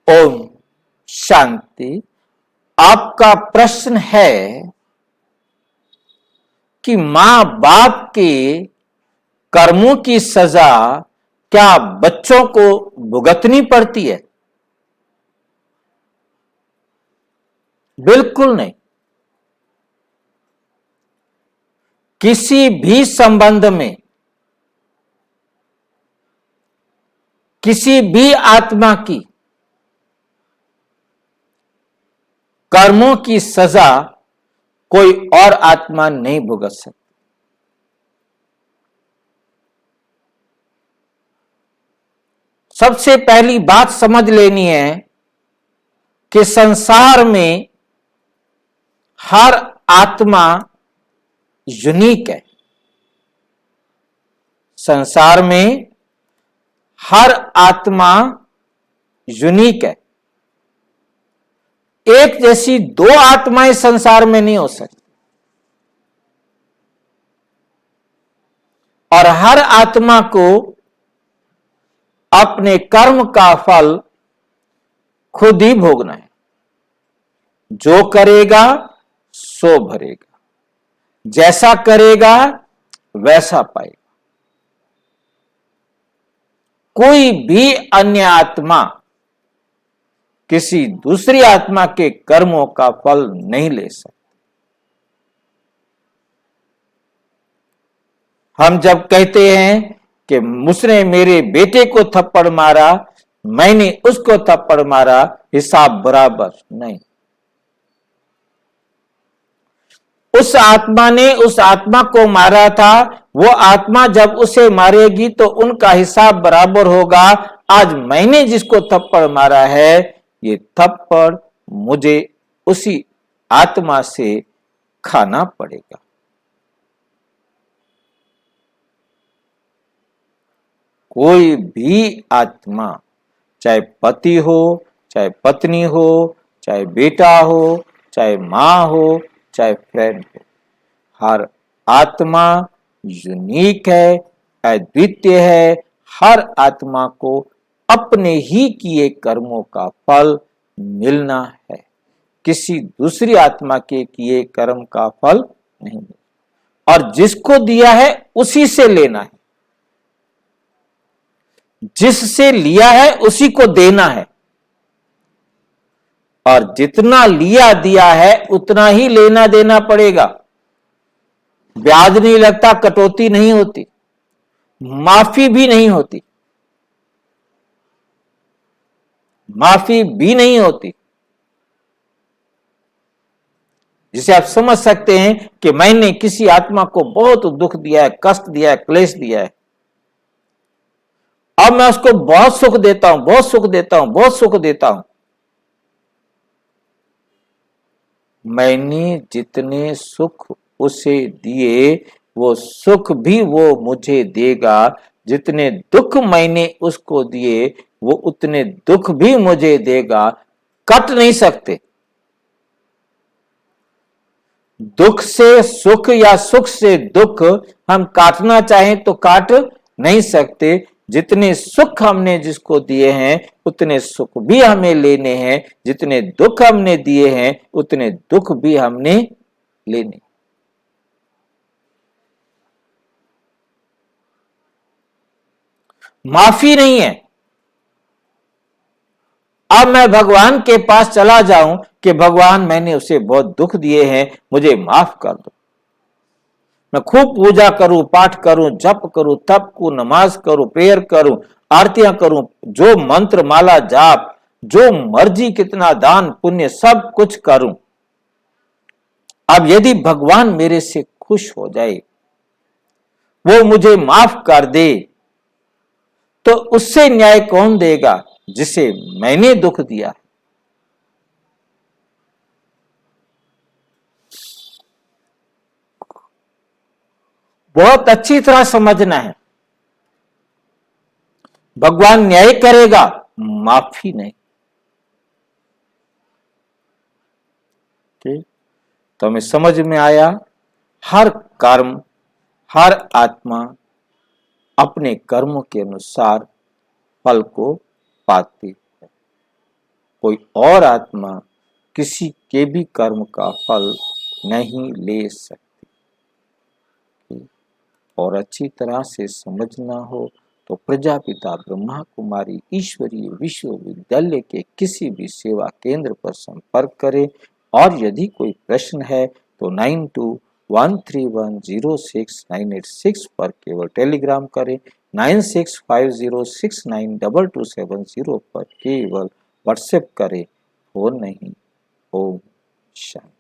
ओम शांति। आपका प्रश्न है कि मां बाप के कर्मों की सजा क्या बच्चों को भुगतनी पड़ती है? बिल्कुल नहीं। किसी भी संबंध में किसी भी आत्मा की कर्मों की सजा कोई और आत्मा नहीं भुगत सकती। सबसे पहली बात समझ लेनी है कि संसार में हर आत्मा यूनिक है। संसार में हर आत्मा यूनिक है। एक जैसी दो आत्माएं संसार में नहीं हो सकती और हर आत्मा को अपने कर्म का फल खुद ही भोगना है। जो करेगा सो भरेगा, जैसा करेगा वैसा पाएगा। कोई भी अन्य आत्मा किसी दूसरी आत्मा के कर्मों का फल नहीं ले सकती। हम जब कहते हैं कि उसने मेरे बेटे को थप्पड़ मारा, मैंने उसको थप्पड़ मारा, हिसाब बराबर नहीं। उस आत्मा ने उस आत्मा को मारा था, वो आत्मा जब उसे मारेगी तो उनका हिसाब बराबर होगा। आज मैंने जिसको थप्पड़ मारा है, ये थप्पड़ मुझे उसी आत्मा से खाना पड़ेगा। कोई भी आत्मा, चाहे पति हो, चाहे पत्नी हो, चाहे बेटा हो, चाहे मां हो, चाहे फ्रेंड हो, हर आत्मा यूनिक है, अद्वितीय है। हर आत्मा को अपने ही किए कर्मों का फल मिलना है। किसी दूसरी आत्मा के किए कर्म का फल नहीं मिलता और जिसको दिया है उसी से लेना है, जिससे लिया है उसी को देना है और जितना लिया दिया है उतना ही लेना देना पड़ेगा। ब्याज नहीं लगता, कटौती नहीं होती, माफी भी नहीं होती, माफी भी नहीं होती। जिसे आप समझ सकते हैं कि मैंने किसी आत्मा को बहुत दुख दिया है, कष्ट दिया है, क्लेश दिया है, अब मैं उसको बहुत सुख देता हूं, बहुत सुख देता हूं, बहुत सुख देता हूं। मैंने जितने सुख उसे दिए वो सुख भी वो मुझे देगा, जितने दुख मैंने उसको दिए वो उतने दुख भी मुझे देगा। कट नहीं सकते। दुख से सुख या सुख से दुख हम काटना चाहें तो काट नहीं सकते। जितने सुख हमने जिसको दिए हैं उतने सुख भी हमें लेने हैं, जितने दुख हमने दिए हैं उतने दुख भी हमने लेने। माफी नहीं है। अब मैं भगवान के पास चला जाऊं कि भगवान मैंने उसे बहुत दुख दिए हैं, मुझे माफ कर दो। मैं खूब पूजा करूं, पाठ करूं, जप करूं, तप को नमाज करूं, प्रेयर करूं, आरतियां करूं, जो मंत्र माला जाप, जो मर्जी कितना दान पुण्य सब कुछ करूं। अब यदि भगवान मेरे से खुश हो जाए, वो मुझे माफ कर दे, तो उससे न्याय कौन देगा जिसे मैंने दुख दिया? बहुत अच्छी तरह समझना है। भगवान न्याय करेगा, माफी नहीं। ठीक, तो हमें समझ में आया, हर कर्म, हर आत्मा अपने कर्मों के अनुसार फल को पाती है। कोई और आत्मा किसी के भी कर्म का फल नहीं ले सकती। और अच्छी तरह से समझना हो तो प्रजापिता ब्रह्मा कुमारी ईश्वरीय विश्वविद्यालय के किसी भी सेवा केंद्र पर संपर्क करें। और यदि कोई प्रश्न है तो 9213106986 पर केवल टेलीग्राम करें। 9650692270 पर केवल व्हाट्सएप करें, फोन नहीं। ओम शांति।